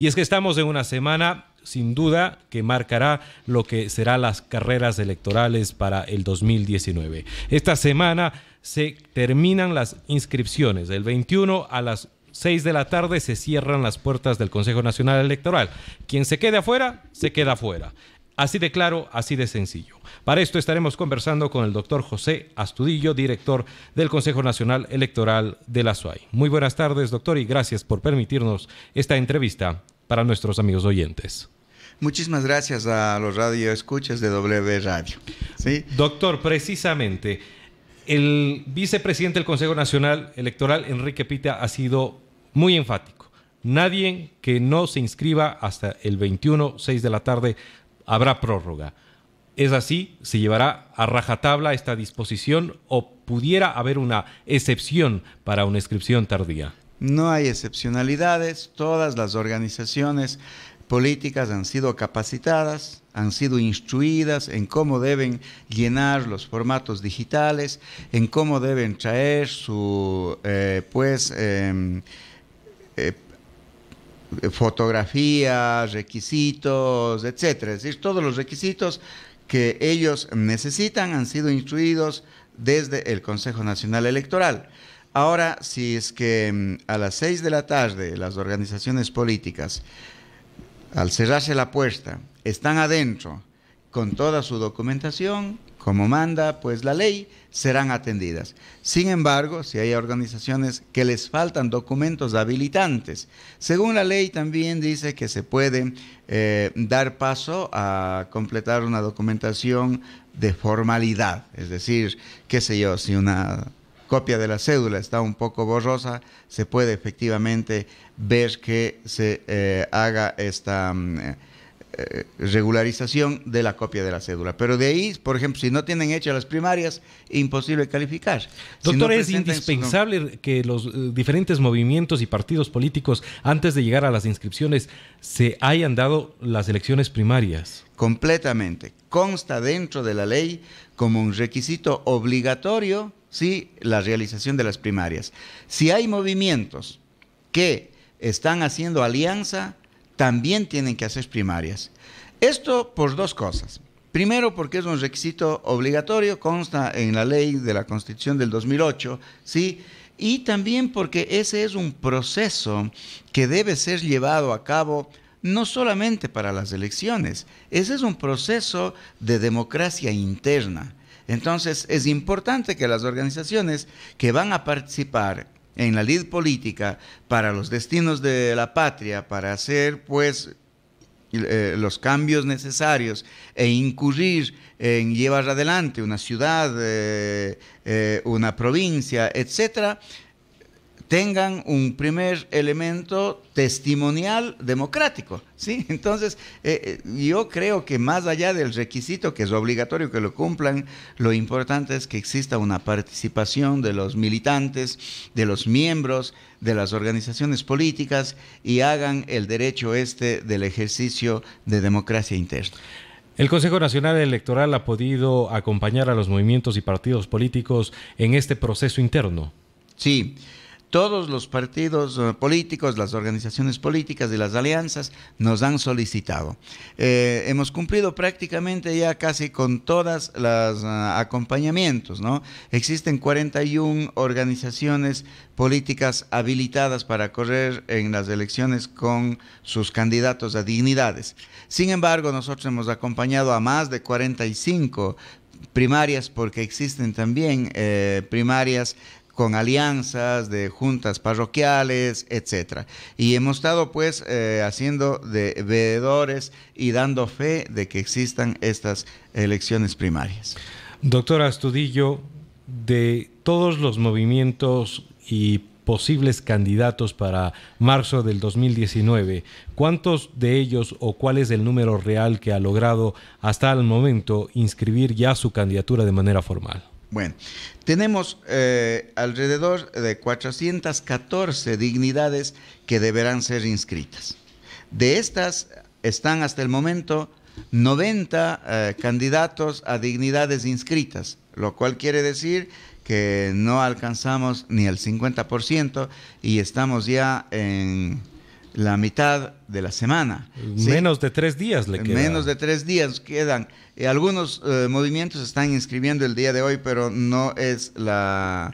Y es que estamos en una semana, sin duda, que marcará lo que serán las carreras electorales para el 2019. Esta semana se terminan las inscripciones. El 21 a las 6 de la tarde se cierran las puertas del Consejo Nacional Electoral. Quien se quede afuera, se queda afuera. Así de claro, así de sencillo. Para esto estaremos conversando con el doctor José Astudillo, director del Consejo Nacional Electoral de la SUAY. Muy buenas tardes, doctor, y gracias por permitirnos esta entrevista para nuestros amigos oyentes. Muchísimas gracias a los radioescuchas de W Radio. ¿Sí? Doctor, precisamente, el vicepresidente del Consejo Nacional Electoral, Enrique Pita, ha sido muy enfático. Nadie que no se inscriba hasta el 21, 6 de la tarde, habrá prórroga. ¿Es así? ¿Se llevará a rajatabla esta disposición o pudiera haber una excepción para una inscripción tardía? No hay excepcionalidades. Todas las organizaciones políticas han sido capacitadas, han sido instruidas en cómo deben llenar los formatos digitales, en cómo deben traer su fotografías, requisitos, etcétera. Es decir, todos los requisitos que ellos necesitan han sido instruidos desde el Consejo Nacional Electoral. Ahora, si es que a las 6 de la tarde las organizaciones políticas, al cerrarse la puerta, están adentro con toda su documentación, como manda pues la ley, serán atendidas. Sin embargo, si hay organizaciones que les faltan documentos habilitantes, según la ley también dice que se puede dar paso a completar una documentación de formalidad, es decir, qué sé yo, si una copia de la cédula está un poco borrosa, se puede efectivamente ver que se haga esta regularización de la copia de la cédula. Pero de ahí, por ejemplo, si no tienen hechas las primarias, imposible calificar. Doctor, si no es indispensable que los diferentes movimientos y partidos políticos, antes de llegar a las inscripciones, se hayan dado las elecciones primarias. Completamente. Consta dentro de la ley como un requisito obligatorio, sí, la realización de las primarias. Si hay movimientos que están haciendo alianza, también tienen que hacer primarias. Esto por dos cosas. Primero, porque es un requisito obligatorio, consta en la ley de la Constitución del 2008, ¿sí? Y también porque ese es un proceso que debe ser llevado a cabo no solamente para las elecciones, ese es un proceso de democracia interna. Entonces, es importante que las organizaciones que van a participar en la lid política para los destinos de la patria, para hacer pues los cambios necesarios e incurrir en llevar adelante una ciudad, una provincia, etcétera, tengan un primer elemento testimonial democrático, ¿sí? Entonces, yo creo que más allá del requisito, que es obligatorio que lo cumplan, lo importante es que exista una participación de los militantes, de los miembros, de las organizaciones políticas y hagan el derecho del ejercicio de democracia interna. ¿El Consejo Nacional Electoral ha podido acompañar a los movimientos y partidos políticos en este proceso interno? Sí. Todos los partidos políticos, las organizaciones políticas y las alianzas nos han solicitado. Hemos cumplido prácticamente ya casi con todas las acompañamientos, ¿no? Existen 41 organizaciones políticas habilitadas para correr en las elecciones con sus candidatos a dignidades. Sin embargo, nosotros hemos acompañado a más de 45 primarias porque existen también primarias con alianzas de juntas parroquiales, etcétera. Y hemos estado pues haciendo de veedores y dando fe de que existan estas elecciones primarias. Doctor Astudillo, de todos los movimientos y posibles candidatos para marzo del 2019, ¿cuántos de ellos o cuál es el número real que ha logrado hasta el momento inscribir ya su candidatura de manera formal? Bueno, tenemos alrededor de 414 dignidades que deberán ser inscritas. De estas están hasta el momento 90 candidatos a dignidades inscritas, lo cual quiere decir que no alcanzamos ni el 50% y estamos ya en la mitad de la semana. ¿Sí? Menos de 3 días le quedan. Menos de 3 días quedan. Algunos movimientos están inscribiendo el día de hoy, pero no es la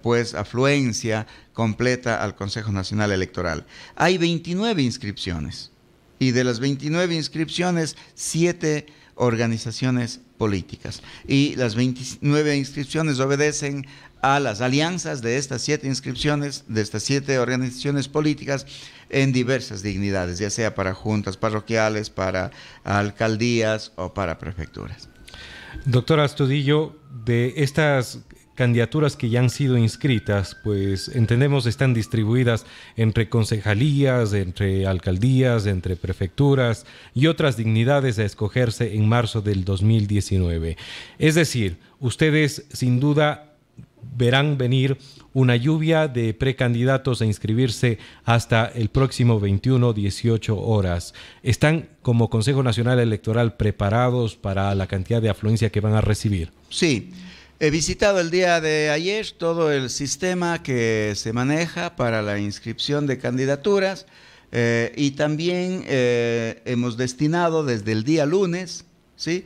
pues afluencia completa al Consejo Nacional Electoral. Hay 29 inscripciones y de las 29 inscripciones, 7 organizaciones políticas. Y las 29 inscripciones obedecen a las alianzas de estas 7 inscripciones, de estas 7 organizaciones políticas en diversas dignidades, ya sea para juntas parroquiales, para alcaldías o para prefecturas. Doctor Astudillo, de estas candidaturas que ya han sido inscritas, pues entendemos están distribuidas entre concejalías, entre alcaldías, entre prefecturas y otras dignidades a escogerse en marzo del 2019. Es decir, ustedes sin duda verán venir una lluvia de precandidatos a inscribirse hasta el próximo 21, 18 horas. ¿Están como Consejo Nacional Electoral preparados para la cantidad de afluencia que van a recibir? Sí. He visitado el día de ayer todo el sistema que se maneja para la inscripción de candidaturas y también hemos destinado desde el día lunes, ¿sí?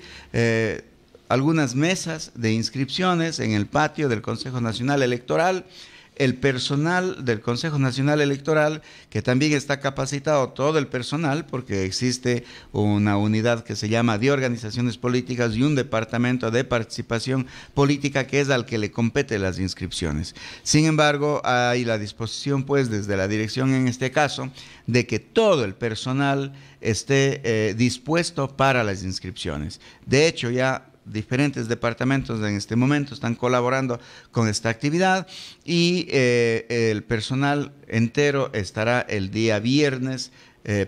Algunas mesas de inscripciones en el patio del Consejo Nacional Electoral. El personal del Consejo Nacional Electoral, que también está capacitado, todo el personal, porque existe una unidad que se llama de organizaciones políticas y un departamento de participación política que es al que le compete las inscripciones. Sin embargo, hay la disposición, pues, desde la dirección en este caso, de que todo el personal esté dispuesto para las inscripciones. De hecho, ya diferentes departamentos en este momento están colaborando con esta actividad y el personal entero estará el día viernes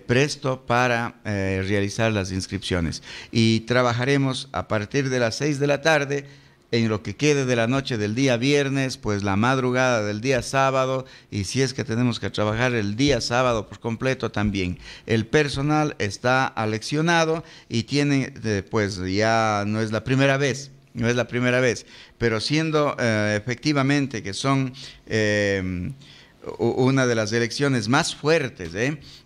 presto para realizar las inscripciones y trabajaremos a partir de las 6 de la tarde en lo que quede de la noche del día viernes, pues la madrugada del día sábado, y si es que tenemos que trabajar el día sábado por completo también. El personal está aleccionado y tiene, pues ya no es la primera vez, pero siendo efectivamente que son una de las elecciones más fuertes,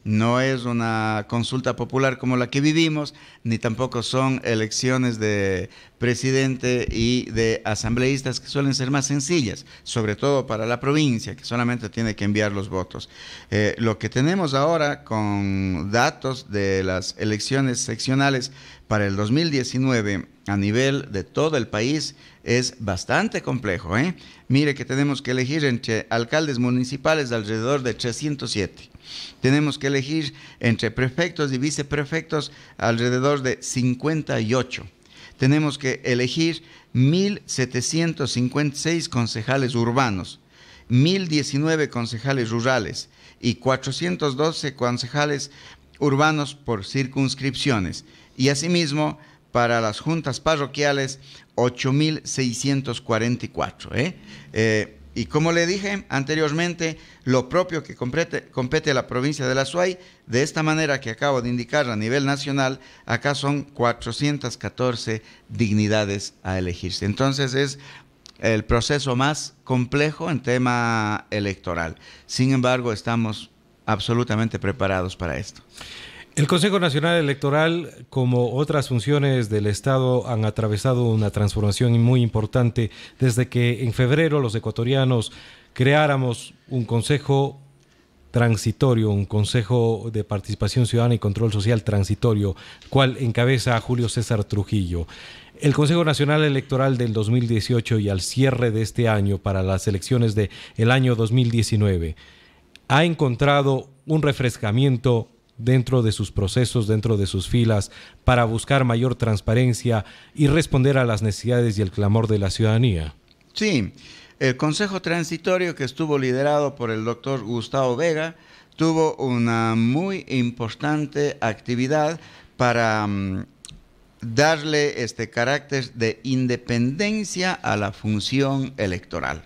no es una consulta popular como la que vivimos, ni tampoco son elecciones de presidente y de asambleístas que suelen ser más sencillas, sobre todo para la provincia, que solamente tiene que enviar los votos. Lo que tenemos ahora con datos de las elecciones seccionales para el 2019 a nivel de todo el país es bastante complejo. Mire que tenemos que elegir entre alcaldes municipales alrededor de 307. Tenemos que elegir entre prefectos y viceprefectos alrededor de 58. Tenemos que elegir 1.756 concejales urbanos, 1.019 concejales rurales y 412 concejales urbanos por circunscripciones. Y asimismo, para las juntas parroquiales, 8.644. Y como le dije anteriormente, lo propio que compete a la provincia de la Azuay, de esta manera que acabo de indicar a nivel nacional, acá son 414 dignidades a elegirse. Entonces es el proceso más complejo en tema electoral. Sin embargo, estamos absolutamente preparados para esto. El Consejo Nacional Electoral, como otras funciones del Estado, han atravesado una transformación muy importante desde que en febrero los ecuatorianos creáramos un consejo transitorio, un consejo de participación ciudadana y control social transitorio, cual encabeza a Julio César Trujillo. El Consejo Nacional Electoral del 2018 y al cierre de este año para las elecciones del año 2019 ha encontrado un refrescamiento dentro de sus procesos, dentro de sus filas, para buscar mayor transparencia y responder a las necesidades y el clamor de la ciudadanía. Sí, el Consejo Transitorio, que estuvo liderado por el doctor Gustavo Vega, tuvo una muy importante actividad para darle este carácter de independencia a la función electoral.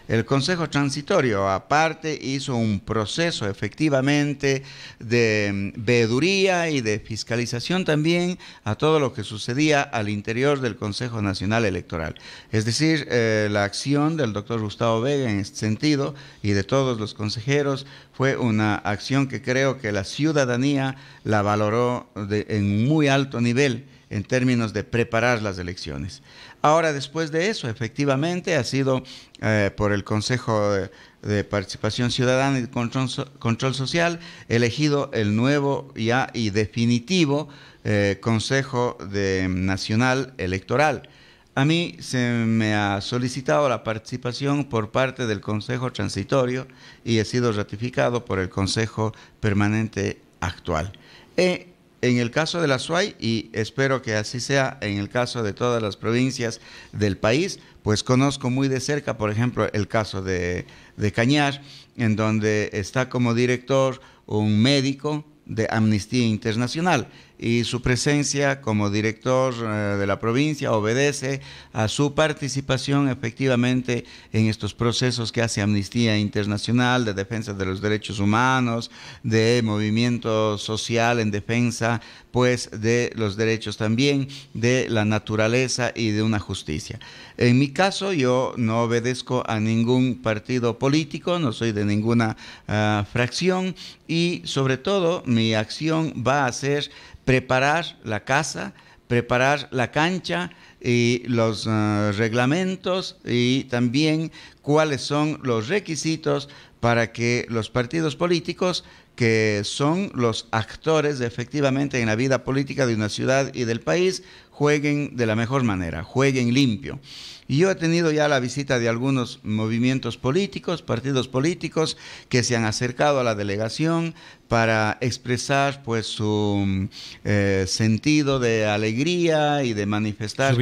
El Consejo Transitorio, aparte, hizo un proceso efectivamente de veeduría y de fiscalización también a todo lo que sucedía al interior del Consejo Nacional Electoral. Es decir, la acción del doctor Gustavo Vega en este sentido y de todos los consejeros fue una acción que creo que la ciudadanía la valoró en muy alto nivel en términos de preparar las elecciones. Ahora, después de eso, efectivamente, ha sido por el Consejo de Participación Ciudadana y Control Social elegido el nuevo ya y definitivo Consejo Nacional Electoral. A mí se me ha solicitado la participación por parte del Consejo Transitorio y he sido ratificado por el Consejo Permanente actual. En el caso de la SUAY, y espero que así sea en el caso de todas las provincias del país, pues conozco muy de cerca, por ejemplo, el caso de Cañar, en donde está como director un médico de Amnistía Internacional, y su presencia como director de la provincia obedece a su participación efectivamente en estos procesos que hace Amnistía Internacional de defensa de los derechos humanos, de movimiento social en defensa pues de los derechos también de la naturaleza y de una justicia. En mi caso, yo no obedezco a ningún partido político, no soy de ninguna fracción, y sobre todo mi acción va a ser preparar la casa, preparar la cancha y los reglamentos, y también cuáles son los requisitos para que los partidos políticos, que son los actores efectivamente en la vida política de una ciudad y del país, jueguen de la mejor manera, jueguen limpio. Y yo he tenido ya la visita de algunos movimientos políticos, partidos políticos, que se han acercado a la delegación para expresar pues su sentido de alegría y de manifestar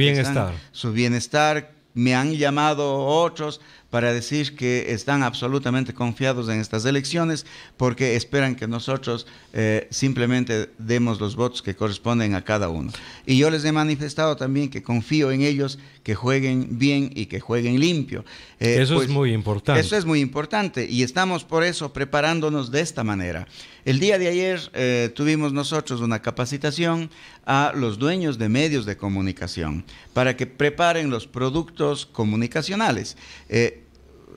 su bienestar. Me han llamado otros para decir que están absolutamente confiados en estas elecciones porque esperan que nosotros simplemente demos los votos que corresponden a cada uno. Y yo les he manifestado también que confío en ellos, que jueguen bien y que jueguen limpio. Eso pues, es muy importante. Eso es muy importante y estamos por eso preparándonos de esta manera. El día de ayer tuvimos nosotros una capacitación a los dueños de medios de comunicación para que preparen los productos comunicacionales.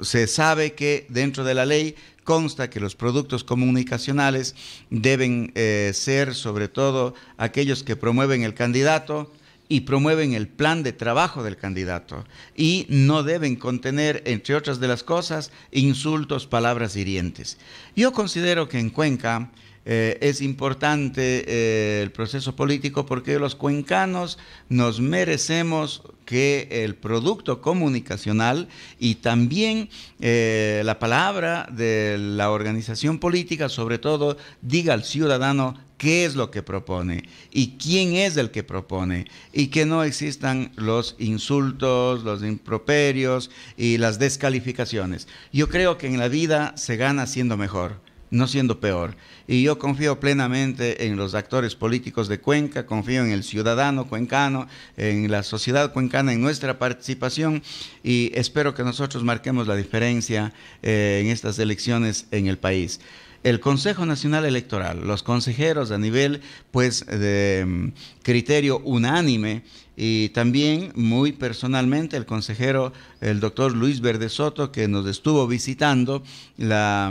Se sabe que dentro de la ley consta que los productos comunicacionales deben ser sobre todo aquellos que promueven el candidato y promueven el plan de trabajo del candidato, y no deben contener, entre otras de las cosas, insultos, palabras hirientes. Yo considero que en Cuenca es importante el proceso político porque los cuencanos nos merecemos que el producto comunicacional y también la palabra de la organización política, sobre todo, diga al ciudadano qué es lo que propone y quién es el que propone, y que no existan los insultos, los improperios y las descalificaciones. Yo creo que en la vida se gana siendo mejor, no siendo peor. Y yo confío plenamente en los actores políticos de Cuenca, confío en el ciudadano cuencano, en la sociedad cuencana, en nuestra participación, y espero que nosotros marquemos la diferencia en estas elecciones en el país. El Consejo Nacional Electoral, los consejeros a nivel pues de criterio unánime, y también muy personalmente el consejero, el doctor Luis Verde Soto, que nos estuvo visitando la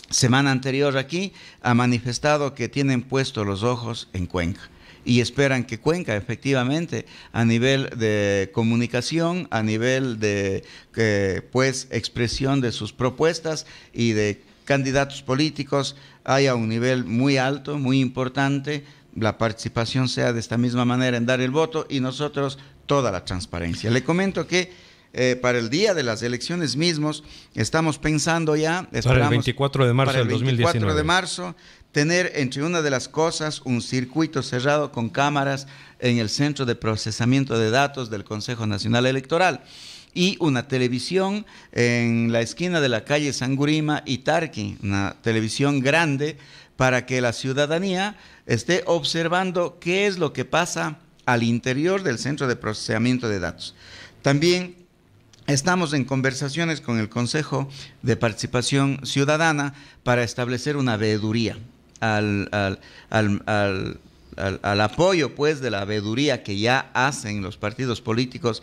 semana anterior aquí, ha manifestado que tienen puestos los ojos en Cuenca y esperan que Cuenca efectivamente a nivel de comunicación, a nivel de pues expresión de sus propuestas y de candidatos políticos haya un nivel muy alto, muy importante, la participación sea de esta misma manera en dar el voto y nosotros toda la transparencia. Le comento que para el día de las elecciones mismos estamos pensando ya, para el 24 de marzo del 2019. 24 de marzo, tener entre una de las cosas un circuito cerrado con cámaras en el centro de procesamiento de datos del Consejo Nacional Electoral y una televisión en la esquina de la calle Sangurima y Tarqui, una televisión grande para que la ciudadanía esté observando qué es lo que pasa al interior del centro de procesamiento de datos. También Estamos en conversaciones con el Consejo de Participación Ciudadana para establecer una veeduría al apoyo, pues, de la veeduría que ya hacen los partidos políticos,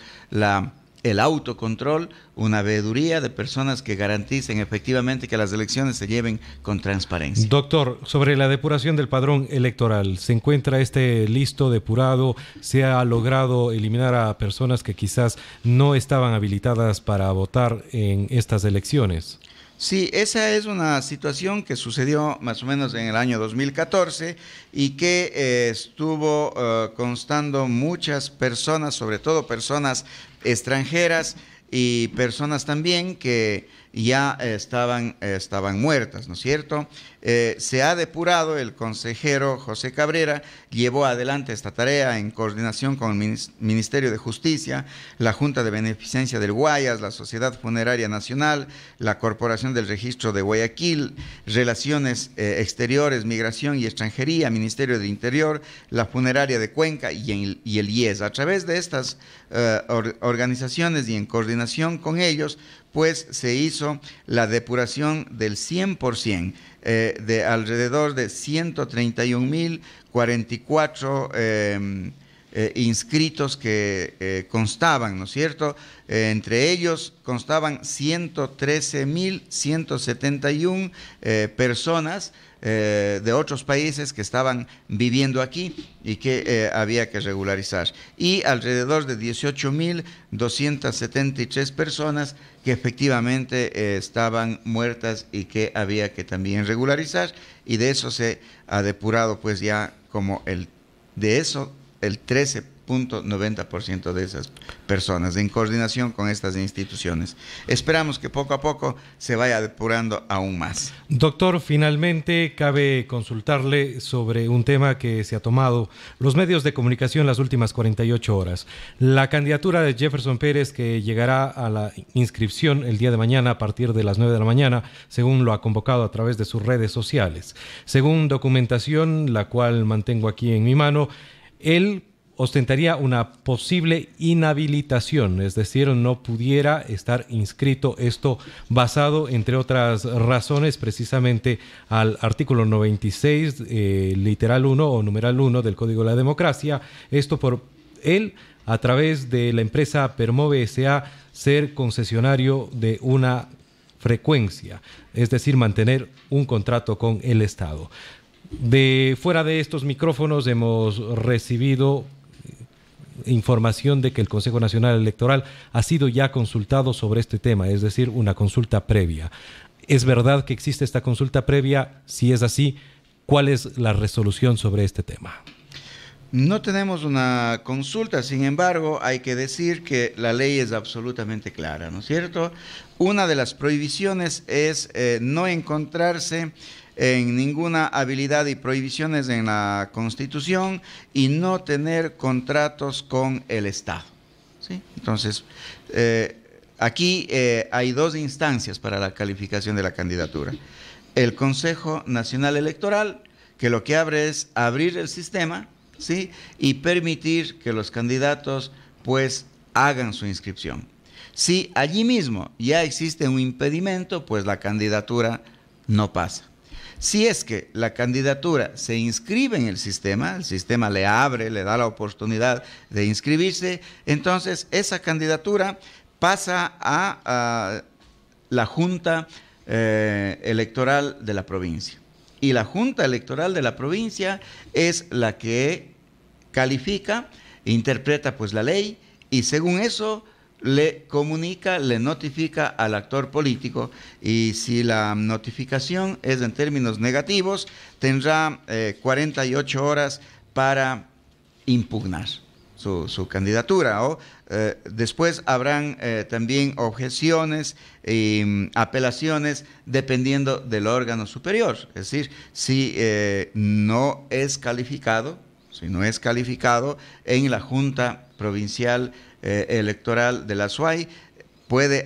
el autocontrol, una veeduría de personas que garanticen efectivamente que las elecciones se lleven con transparencia. Doctor, sobre la depuración del padrón electoral, ¿se encuentra listo, depurado? ¿Se ha logrado eliminar a personas que quizás no estaban habilitadas para votar en estas elecciones? Sí, esa es una situación que sucedió más o menos en el año 2014 y que estuvo constando muchas personas, sobre todo personas extranjeras y personas también que ya estaban muertas, ¿no es cierto? Se ha depurado, el consejero José Cabrera llevó adelante esta tarea en coordinación con el Ministerio de Justicia, la Junta de Beneficencia del Guayas, la Sociedad Funeraria Nacional, la Corporación del Registro de Guayaquil, Relaciones Exteriores, Migración y Extranjería, Ministerio del Interior, la Funeraria de Cuenca y el IES. A través de estas organizaciones y en coordinación con ellos, pues se hizo la depuración del 100%, de alrededor de 131.044 inscritos que constaban, ¿no es cierto? Entre ellos constaban 113.171 personas de otros países que estaban viviendo aquí y que había que regularizar. Y alrededor de 18.273 personas que efectivamente estaban muertas y que había que también regularizar. Y de eso se ha depurado pues ya como el 13.90% de esas personas, en coordinación con estas instituciones. Esperamos que poco a poco se vaya depurando aún más. Doctor, finalmente cabe consultarle sobre un tema que se ha tomado los medios de comunicación las últimas 48 horas. La candidatura de Jefferson Pérez, que llegará a la inscripción el día de mañana a partir de las 9 de la mañana, según lo ha convocado a través de sus redes sociales. Según documentación, la cual mantengo aquí en mi mano, él ostentaría una posible inhabilitación, es decir, no pudiera estar inscrito, esto basado, entre otras razones, precisamente al artículo 96, literal 1 o numeral 1 del Código de la Democracia, esto por él, a través de la empresa Permove S.A., ser concesionario de una frecuencia, es decir, mantener un contrato con el Estado. Fuera de estos micrófonos hemos recibido información de que el Consejo Nacional Electoral ha sido ya consultado sobre este tema, es decir, una consulta previa. ¿Es verdad que existe esta consulta previa? Si es así, ¿cuál es la resolución sobre este tema? No tenemos una consulta, sin embargo, hay que decir que la ley es absolutamente clara, ¿no es cierto? Una de las prohibiciones es no encontrarse en ninguna habilidad y prohibiciones en la Constitución y no tener contratos con el Estado, ¿sí? Entonces, aquí hay dos instancias para la calificación de la candidatura. El Consejo Nacional Electoral, que lo que abre es abrir el sistema, ¿sí? Y permitir que los candidatos pues hagan su inscripción. Si allí mismo ya existe un impedimento, pues la candidatura no pasa. Si es que la candidatura se inscribe en el sistema le abre, le da la oportunidad de inscribirse, entonces esa candidatura pasa a la Junta Electoral de la provincia. Y la Junta Electoral de la provincia es la que califica, interpreta pues la ley y según eso le comunica, le notifica al actor político y si la notificación es en términos negativos, tendrá 48 horas para impugnar su candidatura. Después habrán también objeciones y apelaciones dependiendo del órgano superior. Es decir, si no es calificado en la Junta Provincial Electoral de la SUAY, puede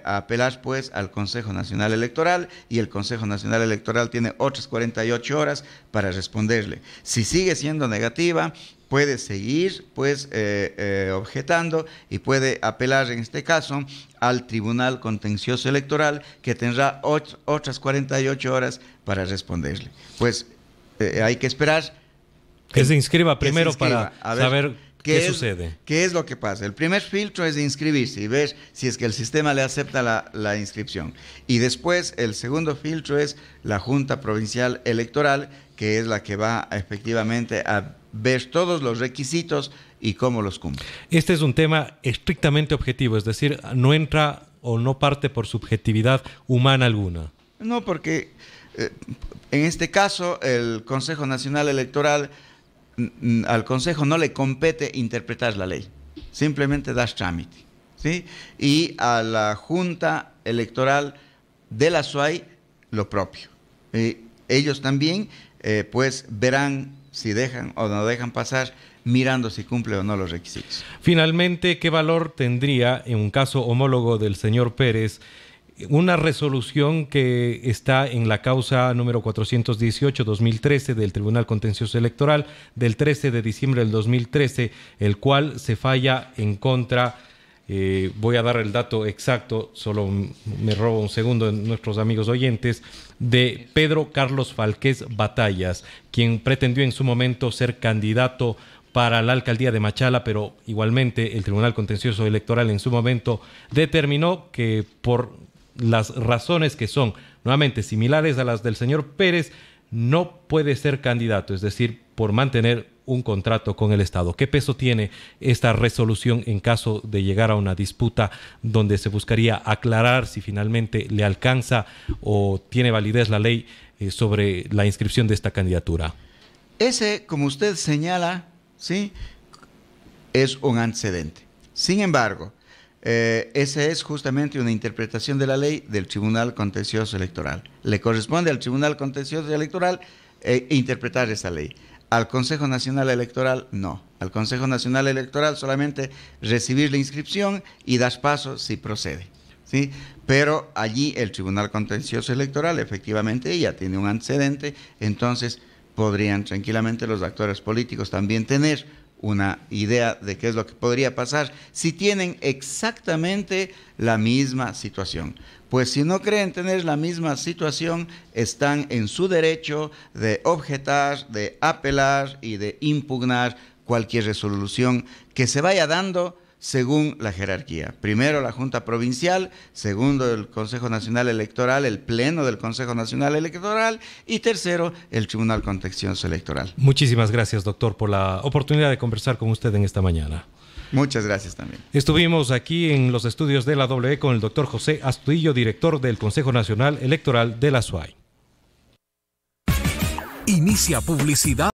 apelar pues al Consejo Nacional Electoral y el Consejo Nacional Electoral tiene otras 48 horas para responderle. Si sigue siendo negativa, puede seguir pues objetando y puede apelar en este caso al Tribunal Contencioso Electoral, que tendrá otras 48 horas para responderle. Pues hay que esperar que se inscriba primero se inscriba, para saber qué sucede. ¿Qué es lo que pasa? El primer filtro es de inscribirse y ver si es que el sistema le acepta la inscripción. Y después el segundo filtro es la Junta Provincial Electoral, que es la que va efectivamente a ver todos los requisitos y cómo los cumple. Este es un tema estrictamente objetivo, es decir, no entra o no parte por subjetividad humana alguna. No, porque en este caso el Consejo Nacional Electoral, al Consejo no le compete interpretar la ley, simplemente das trámite, ¿sí? Y a la Junta Electoral de la SUAY lo propio. Ellos también pues verán si dejan o no dejan pasar, mirando si cumple o no los requisitos. Finalmente, ¿qué valor tendría en un caso homólogo del señor Pérez una resolución que está en la causa número 418-2013 del Tribunal Contencioso Electoral del 13 de diciembre del 2013, el cual se falla en contra, voy a dar el dato exacto, solo me robo un segundo de nuestros amigos oyentes, de Pedro Carlos Falqués Batallas, quien pretendió en su momento ser candidato para la alcaldía de Machala, pero igualmente el Tribunal Contencioso Electoral en su momento determinó que por las razones que son nuevamente similares a las del señor Pérez, no puede ser candidato, es decir, por mantener un contrato con el Estado. ¿Qué peso tiene esta resolución en caso de llegar a una disputa donde se buscaría aclarar si finalmente le alcanza o tiene validez la ley sobre la inscripción de esta candidatura? Ese, como usted señala, ¿sí?, es un antecedente. Sin embargo, esa es justamente una interpretación de la ley del Tribunal Contencioso Electoral. Le corresponde al Tribunal Contencioso Electoral interpretar esa ley. Al Consejo Nacional Electoral, no. Al Consejo Nacional Electoral solamente recibir la inscripción y dar paso si procede, ¿sí? Pero allí el Tribunal Contencioso Electoral efectivamente ya tiene un antecedente, entonces podrían tranquilamente los actores políticos también tener una idea de qué es lo que podría pasar si tienen exactamente la misma situación. Pues si no creen tener la misma situación, están en su derecho de objetar, de apelar y de impugnar cualquier resolución que se vaya dando según la jerarquía. Primero la Junta Provincial, segundo el Consejo Nacional Electoral, el Pleno del Consejo Nacional Electoral y tercero el Tribunal Contencioso Electoral. Muchísimas gracias, doctor, por la oportunidad de conversar con usted en esta mañana. Muchas gracias también. Estuvimos aquí en los estudios de la W con el doctor José Astudillo, director del Consejo Nacional Electoral de la SUAY. Inicia publicidad.